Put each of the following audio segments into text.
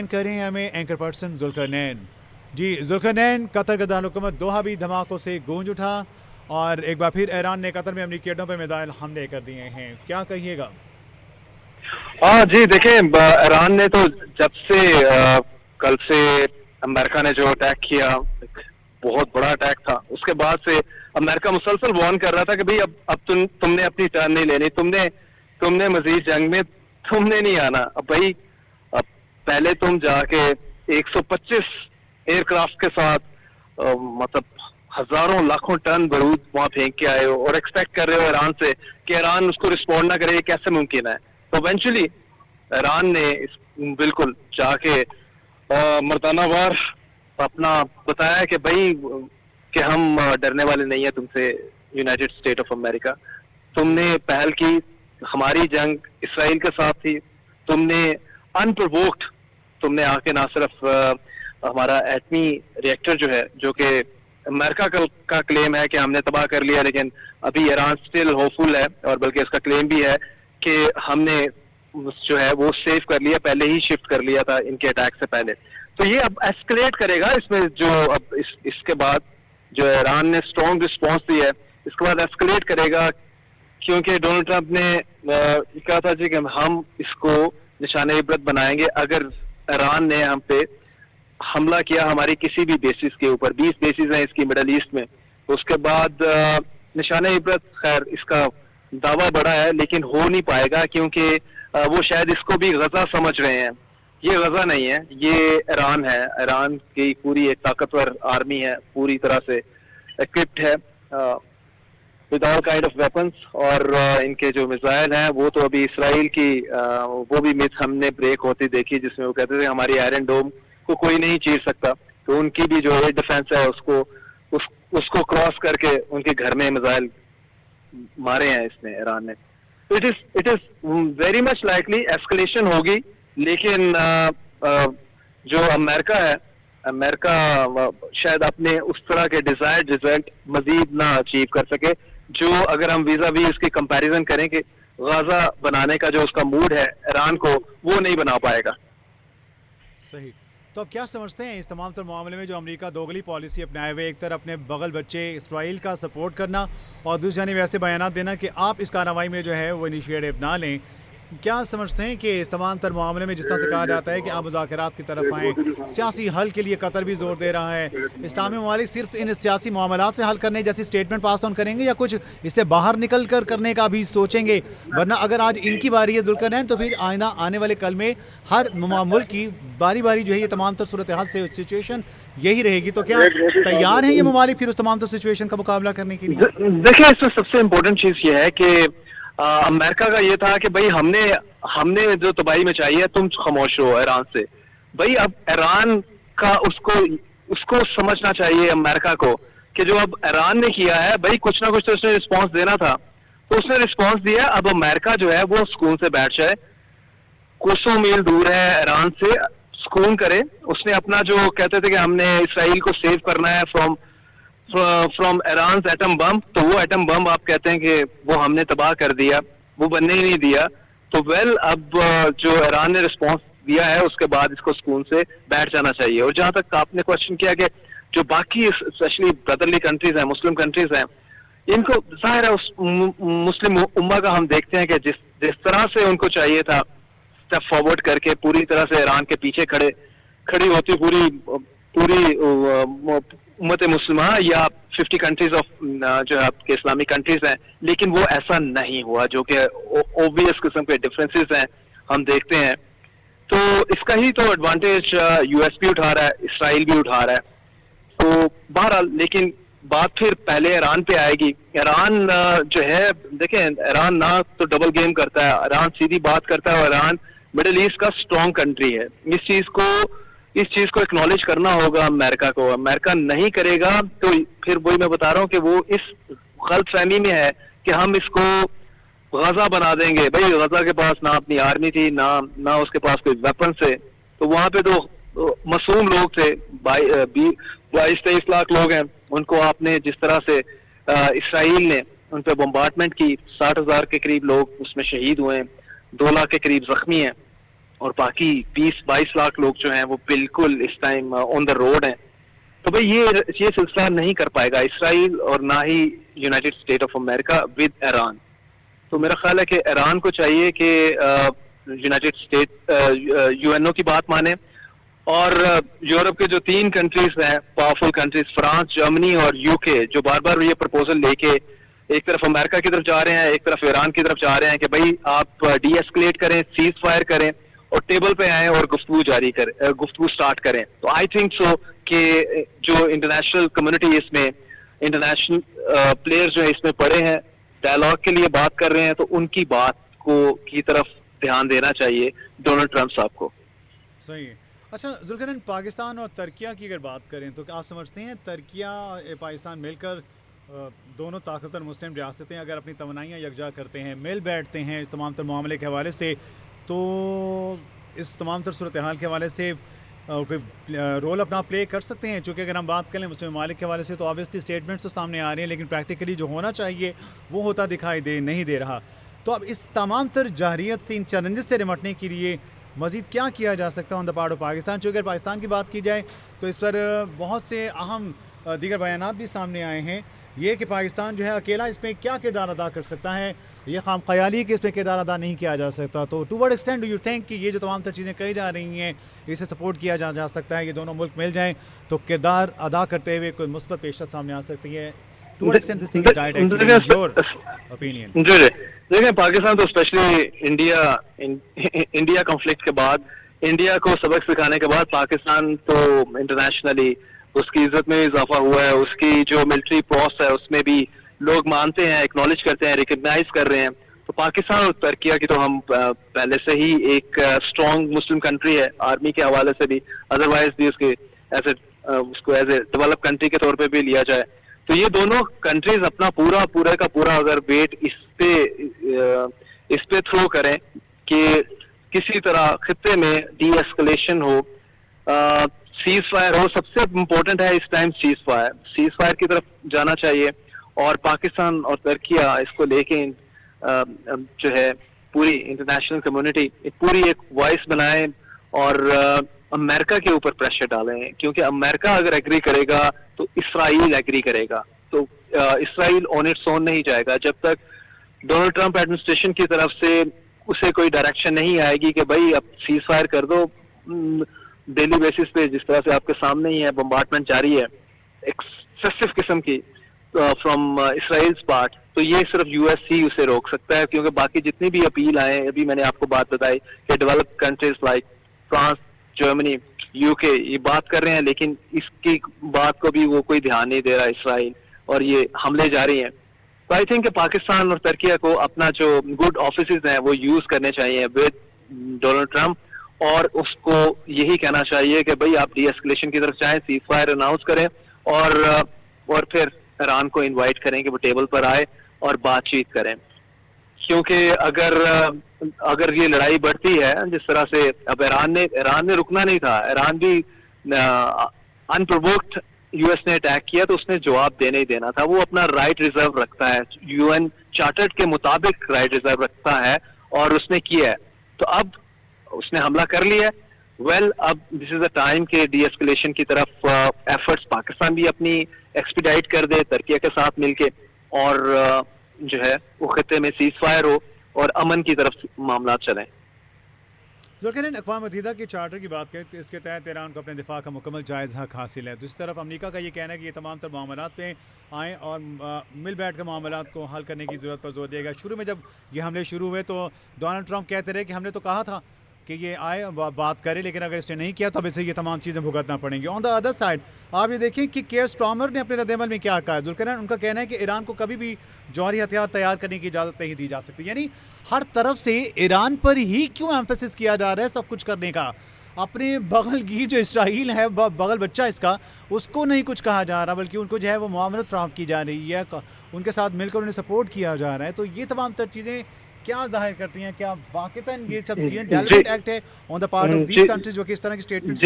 कर रहे हैं हमें एंकर पर्सन जुल्करनैन। जी जुल्करनैन, कतर का दारुल-हुकूमत दोहा भी धमाकों से गूंज उठा और एक बार फिर ईरान ने कतर में अमरीकी अड्डों पर मिसाइल हमले कर दिए हैं, क्या कहिएगा? हाँ जी, देखें ईरान ने तो जब से कल से अमेरिका ने जो अटैक किया, बहुत बड़ा अटैक था, उसके बाद से अमेरिका मुसलसल वार्न कर रहा था कि भाई अब तुमने अपनी टर्न नहीं लेनी, तुमने मजीद जंग में तुमने नहीं आना। अब भाई अब पहले तुम जाके 125 एयरक्राफ्ट के साथ मतलब हजारों लाखों टन बारूद वहां फेंक के आए हो और एक्सपेक्ट कर रहे हो ईरान से कि ईरान उसको रिस्पॉन्ड ना करे, ये कैसे मुमकिन है? तो इवेंचुअली ईरान ने बिल्कुल जाके मर्दाना वार अपना बताया कि भाई कि हम डरने वाले नहीं है तुमसे, यूनाइटेड स्टेट ऑफ अमेरिका। तुमने पहल की, हमारी जंग इसराइल के साथ थी, तुमने अनप्रोवोक्ड तुमने आके ना सिर्फ हमारा एटमी रिएक्टर जो है, जो कि अमेरिका का क्लेम है कि हमने तबाह कर लिया, लेकिन अभी ईरान स्टिल होपफुल है और बल्कि इसका क्लेम भी है कि हमने जो है वो सेव कर लिया, पहले ही शिफ्ट कर लिया था इनके अटैक से पहले। तो ये अब एस्केलेट करेगा इसमें, जो अब इसके बाद जो ईरान ने स्ट्रॉन्ग रिस्पॉन्स दिया है, इसके बाद एस्केलेट करेगा, क्योंकि डोनाल्ड ट्रंप ने कहा था जी कि हम इसको निशाने इबरत बनाएंगे अगर ईरान ने हम पे हमला किया हमारी किसी भी बेसिस के ऊपर। 20 बेसिस हैं इसकी मिडल ईस्ट में। तो उसके बाद निशाने इबरत, खैर इसका दावा बड़ा है लेकिन हो नहीं पाएगा, क्योंकि वो शायद इसको भी गजा समझ रहे हैं। ये गजा नहीं है, ये ईरान है। ईरान की पूरी एक ताकतवर आर्मी है, पूरी तरह से इक्विप्ड है with all kind of weapons, और इनके जो मिसाइल हैं वो तो अभी इसराइल की वो भी मिथ हमने ब्रेक होती देखी, जिसमें वो कहते थे हमारी आयरन डोम को कोई नहीं चीर सकता। तो उनकी भी जो एयर डिफेंस है उसको क्रॉस करके उनके घर में मिसाइल मारे हैं इसने, ईरान ने। तो it is very much likely escalation होगी, लेकिन जो अमेरिका है, अमेरिका शायद अपने उस तरह के डिजायर्ड रिजल्ट मजीद ना अचीव कर सके, जो अगर हम वीजा वी इसकी कंपैरिजन करें कि गाजा बनाने का जो उसका मूड है ईरान को, वो नहीं बना पाएगा। सही। तो अब क्या समझते हैं इस तमाम तर मामले में जो अमेरिका दोगली पॉलिसी अपनाए हुए, एक तरफ अपने बगल बच्चे इसराइल का सपोर्ट करना और दूसरी जानिब ऐसे बयान देना कि आप इस कार्रवाई में जो है वो इनिशिएटिव ना लें, क्या समझते हैं कि इस तमाम तर मामले में जिस तरह से कहा जाता है कि आप मुज़ाकरात की तरफ आएँ, सियासी हल के लिए कतर भी जोर दे रहा है, इस्लामी ममालिक सिर्फ इन सियासी मामलात से हल करने जैसी स्टेटमेंट पास ऑन करेंगे या कुछ इससे बाहर निकल कर करने का भी सोचेंगे? वरना अगर आज इनकी बारी है जुल्करनैन, तो फिर आने वाले कल में हर मुल्क की बारी बारी जो है ये तमाम तर सूरत हाल से सिचुएशन यही रहेगी। तो क्या तैयार हैं ये ममालिक फिर उस तमाम तर सिचुएशन का मुकाबला करने के लिए? देखिए, इसमें सबसे इम्पोर्टेंट चीज ये है कि अमेरिका का ये था कि भाई हमने जो तबाही मचाई है, तुम खामोश हो ईरान से। भाई अब ईरान का उसको समझना चाहिए अमेरिका को कि जो अब ईरान ने किया है, भाई कुछ ना कुछ तो उसने रिस्पॉन्स देना था, तो उसने रिस्पॉन्स दिया। अब अमेरिका जो है वो सुकून से बैठ जाए, कोसों मील दूर है ईरान से, सुकून करे। उसने अपना जो कहते थे कि हमने इसराइल को सेव करना है फ्रॉम ईरान एटम बम, तो वो एटम बम आप कहते हैं कि वो हमने तबाह कर दिया, वो बनने ही नहीं दिया। तो अब जो ईरान ने रिस्पॉन्स दिया है, उसके बाद इसको सुकून से बैठ जाना चाहिए। और जहां तक आपने क्वेश्चन किया कि जो बाकी स्पेशली ब्रदरली कंट्रीज हैं, मुस्लिम कंट्रीज हैं, इनको जाहिर है उस मुस्लिम उम्मा का हम देखते हैं कि जिस तरह से उनको चाहिए था स्टेप फॉरवर्ड करके पूरी तरह से ईरान के पीछे खड़ी होती पूरी उम्मत मुस्लिमा या 50 कंट्रीज ऑफ जो आपके इस्लामिक कंट्रीज हैं, लेकिन वो ऐसा नहीं हुआ, जो कि ओब्वियस किस्म के डिफरेंसेस हैं हम देखते हैं। तो इसका ही तो एडवांटेज यूएस भी उठा रहा है, इसराइल भी उठा रहा है। तो बहरहाल, लेकिन बात फिर पहले ईरान पे आएगी। ईरान जो है, देखें, ईरान ना तो डबल गेम करता है, ईरान सीधी बात करता है, और ईरान मिडिल ईस्ट का स्ट्रॉन्ग कंट्री है। इस चीज को एक्नॉलेज करना होगा अमेरिका को। अमेरिका नहीं करेगा तो फिर वही मैं बता रहा हूँ कि वो इस गलतफहमी में है कि हम इसको गजा बना देंगे। भाई गजा के पास ना अपनी आर्मी थी, ना उसके पास कोई वेपन थे, तो वहां पे तो मासूम लोग थे, 22-23 लाख लोग हैं। उनको आपने जिस तरह से इसराइल ने उन पर बम्बार्टमेंट की, 60,000 के करीब लोग उसमें शहीद हुए हैं, 2 लाख के करीब जख्मी हैं। और बाकी 20-22 लाख लोग जो हैं वो बिल्कुल इस टाइम ऑन द रोड हैं। तो भाई ये सिलसिला नहीं कर पाएगा इसराइल और ना ही United State of America with Iran. तो मेरा ख्याल है कि ईरान को चाहिए कि यूनाइटेड स्टेट यूएनओ की बात माने, और यूरोप के जो 3 कंट्रीज हैं पावरफुल कंट्रीज, फ्रांस, जर्मनी और यूके, जो बार बार ये प्रपोजल लेके एक तरफ अमेरिका की तरफ जा रहे हैं, एक तरफ ईरान की तरफ जा रहे हैं कि भाई आप डी एस्केलेट करें, सीज फायर करें और टेबल पे आए और गुफ्तगू स्टार्ट करें। तो आई थिंक सो कि जो इंटरनेशनल कम्युनिटी इसमें, इंटरनेशनल प्लेयर्स जो है इसमें पड़े हैं, डायलॉग के लिए बात कर रहे हैं, तो उनकी बात की तरफ ध्यान देना चाहिए डोनाल्ड ट्रंप साहब को। सही है। अच्छा जुल्करनैन, पाकिस्तान और तुर्किया की अगर बात करें तो क्या आप समझते हैं तुर्किया पाकिस्तान मिलकर दोनों ताकतवर मुस्लिम रियासतें अगर अपनी तमन्नाइयाँ यकजा करते हैं, मिल बैठते हैं इस तमाम तर मामले के हवाले से, तो इस तमाम तर सूरत हाल के हवाले से कोई रोल अपना प्ले कर सकते हैं? चूँकि अगर हम बात करें मुस्लिम ममालिक के हवाले से तो ऑब्वियसली स्टेटमेंट्स तो सामने आ रहे हैं, लेकिन प्रैक्टिकली जो होना चाहिए वो होता दिखाई नहीं दे रहा। तो अब इस तमाम तर जाहरियत से, इन चैलेंजेस से निपटने के लिए मज़ीद क्या किया जा सकता है on the part of Pakistan? चूँकि अगर पाकिस्तान की बात की जाए तो इस पर बहुत से अहम दीगर बयानात भी सामने आए हैं। ये कि पाकिस्तान जो है अकेला इसमें क्या किरदार अदा कर सकता है, ये खाम ख्याली कि इसमें किरदार अदा नहीं किया जा सकता। तो to what extent do you think कि ये जो तमाम तर चीज़ें कही जा रही हैं इसे सपोर्ट किया जा सकता है, ये दोनों मुल्क मिल जाएं तो किरदार अदा करते हुए कोई मुस्बत पेशरफ सामने आ सकती है? To what extent this thing is right actually in your opinion? जी देखें, पाकिस्तान तो स्पेशली इंडिया कॉन्फ्लिक्ट के बाद, इंडिया को सबक सिखाने के बाद पाकिस्तान तो इंटरनेशनली उसकी इज्जत में इजाफा हुआ है, उसकी जो मिलिट्री फोर्स है उसमें भी लोग मानते हैं, एक्नॉलेज करते हैं, रिकग्नाइज कर रहे हैं। तो पाकिस्तान और तुर्किया की तो हम पहले से ही एक स्ट्रॉन्ग मुस्लिम कंट्री है, आर्मी के हवाले से भी, अदरवाइज भी उसको एज ए डेवलप कंट्री के तौर पे भी लिया जाए। तो ये दोनों कंट्रीज अपना पूरे का पूरा अगर वेट इस पे थ्रो करें कि किसी तरह खित्ते में डी एस्केलेशन हो, सीज फायर हो। सबसे इम्पोर्टेंट है इस टाइम सीज फायर की तरफ जाना चाहिए, और पाकिस्तान और तुर्किया इसको लेके जो है पूरी इंटरनेशनल कम्युनिटी पूरी एक वॉइस बनाए और अमेरिका के ऊपर प्रेशर डालें, क्योंकि अमेरिका अगर एग्री करेगा तो इसराइल एग्री करेगा। तो इसराइल ऑन इट्स ओन नहीं जाएगा जब तक डोनाल्ड ट्रंप एडमिनिस्ट्रेशन की तरफ से उसे कोई डायरेक्शन नहीं आएगी कि भाई अब सीज फायर कर दो। डेली बेसिस पे जिस तरह से आपके सामने ही है, बम्बार्डमेंट जारी है एक्सेसिव किस्म की फ्रॉम इसराइल्स पार्ट, तो ये सिर्फ यूएस ही उसे रोक सकता है, क्योंकि बाकी जितनी भी अपील आए, अभी मैंने आपको बात बताई कि developed countries like France, Germany, UK ये बात कर रहे हैं, लेकिन इसकी बात को भी वो कोई ध्यान नहीं दे रहा इसराइल, और ये हमले जारी हैं। तो आई थिंक पाकिस्तान और तुर्किया को अपना जो गुड ऑफिसेज हैं वो यूज करने चाहिए विद डोनाल्ड ट्रंप, और उसको यही कहना चाहिए कि भाई आप डी एस्केलेशन की तरफ जाएं, सीज फायर अनाउंस करें, और फिर ईरान को इनवाइट करें कि वो टेबल पर आए और बातचीत करें। क्योंकि अगर ये लड़ाई बढ़ती है जिस तरह से, अब ईरान ने रुकना नहीं था, ईरान भी अनप्रोवोक्ड यूएस ने अटैक किया तो उसने जवाब देने ही देना था। वो अपना राइट रिजर्व रखता है, यूएन चार्टर्ड के मुताबिक राइट रिजर्व रखता है, और उसने किया है। तो अब उसने हमला कर लिया। अब दिस इज द टाइम के डी एस्केलेशन की तरफ एफर्ट्स पाकिस्तान भी अपनी एक्सपीडाइट कर दे तुर्किया के साथ मिलके, और जो है वो खत्ते में सीज फायर हो और अमन की तरफ मामला चलें। जुल्करनैन, अक़वाम मुत्तहिदा के चार्टर की बात करें तो इसके तहत ईरान को अपने दिफा का मुकम्मल जायज़ हक हासिल है। दूसरी तरफ अमेरिका का ये कहना है कि ये तमाम तर मामलात पे आएँ और मिल बैठ कर मामलात को हल करने की ज़रूरत पर जोर दिएगा। शुरू में जब ये हमले शुरू हुए तो डोनाल्ड ट्रंप कहते रहे कि हमने तो कहा था कि ये आए बात करे, लेकिन अगर इसने नहीं किया तो अब इसे ये तमाम चीज़ें भुगतना पड़ेंगी। ऑन द अदर साइड आप ये देखें कि केयर स्टॉर्मर ने अपने रद्द-ए-अमल में क्या कहा है। जुल्करनैन, उनका कहना है कि ईरान को कभी भी जौहरी हथियार तैयार करने की इजाज़त नहीं दी जा सकती। यानी हर तरफ से ईरान पर ही क्यों एम्फेसिस किया जा रहा है सब कुछ करने का? अपने बगल की जो इसराइल है, बगल बच्चा इसका, उसको नहीं कुछ कहा जा रहा, बल्कि उनको जो है वो मुआवनत फ्राहम की जा रही है, उनके साथ मिलकर उन्हें सपोर्ट किया जा रहा है। तो ये तमाम तर चीज़ें क्या जाहिर करती हैं, क्या वाकईतन ये सब चीजें डेवलपमेंट एक्ट है on the part of these countries जो कि इस तरह की स्टेटमेंट्स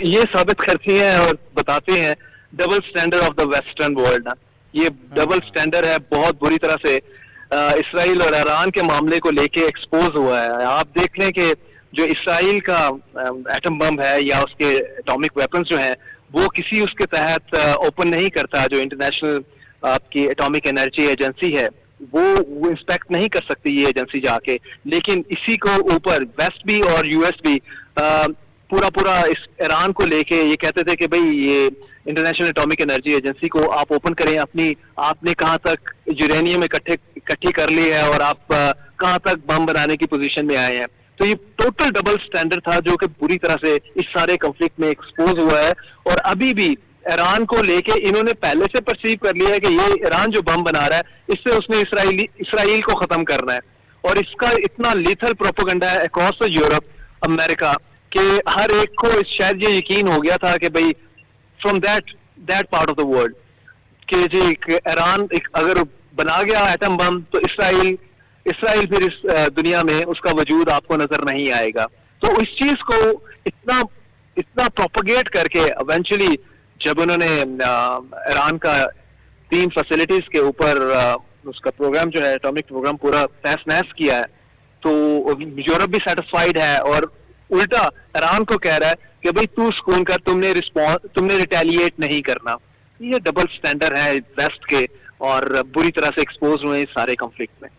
ये साबित करती हैं और बताती हैं double standard of the western world ना। ये डबल स्टैंडर्ड है, बहुत बुरी तरह से इसराइल और ईरान के मामले को लेके एक्सपोज हुआ है। आप देख लें कि जो इसराइल का एटम बम है या उसके एटॉमिक वेपन्स जो हैं वो किसी उसके तहत ओपन नहीं करता, जो इंटरनेशनल आपकी एटॉमिक एनर्जी एजेंसी है वो इंस्पेक्ट नहीं कर सकती ये एजेंसी जाके। लेकिन इसी को ऊपर वेस्ट भी और यूएस भी पूरा पूरा इस ईरान को लेके ये कहते थे कि भाई ये इंटरनेशनल एटॉमिक एनर्जी एजेंसी को आप ओपन करें, अपनी आपने कहाँ तक यूरेनियम इकट्ठी कर ली है और आप कहाँ तक बम बनाने की पोजीशन में आए हैं। तो ये टोटल डबल स्टैंडर्ड था जो कि पूरी तरह से इस सारे कंफ्लिक्ट में एक्सपोज हुआ है। और अभी भी ईरान को लेके इन्होंने पहले से परसीव कर लिया है कि ये ईरान जो बम बना रहा है इससे उसने इसराइल को खत्म करना है। और इसका इतना लीथल प्रोपेगेंडा है अक्रॉस द यूरोप, अमेरिका, कि हर एक को शायद ये यकीन हो गया था कि भाई from that part of the world कि जी ईरान अगर बना गया एटम बम तो इसराइल फिर इस दुनिया में उसका वजूद आपको नजर नहीं आएगा। तो इस चीज को इतना प्रोपोगेट करके इवेंचुअली जब उन्होंने ईरान का 3 फैसिलिटीज के ऊपर उसका प्रोग्राम जो है एटॉमिक प्रोग्राम पूरा तहस नहस किया है, तो यूरोप भी सेटिस्फाइड है और उल्टा ईरान को कह रहा है कि भाई तू सुकून कर, तुमने रिटेलिएट नहीं करना। ये डबल स्टैंडर्ड है वेस्ट के और बुरी तरह से एक्सपोज हुए इस सारे कॉन्फ्लिक्ट में।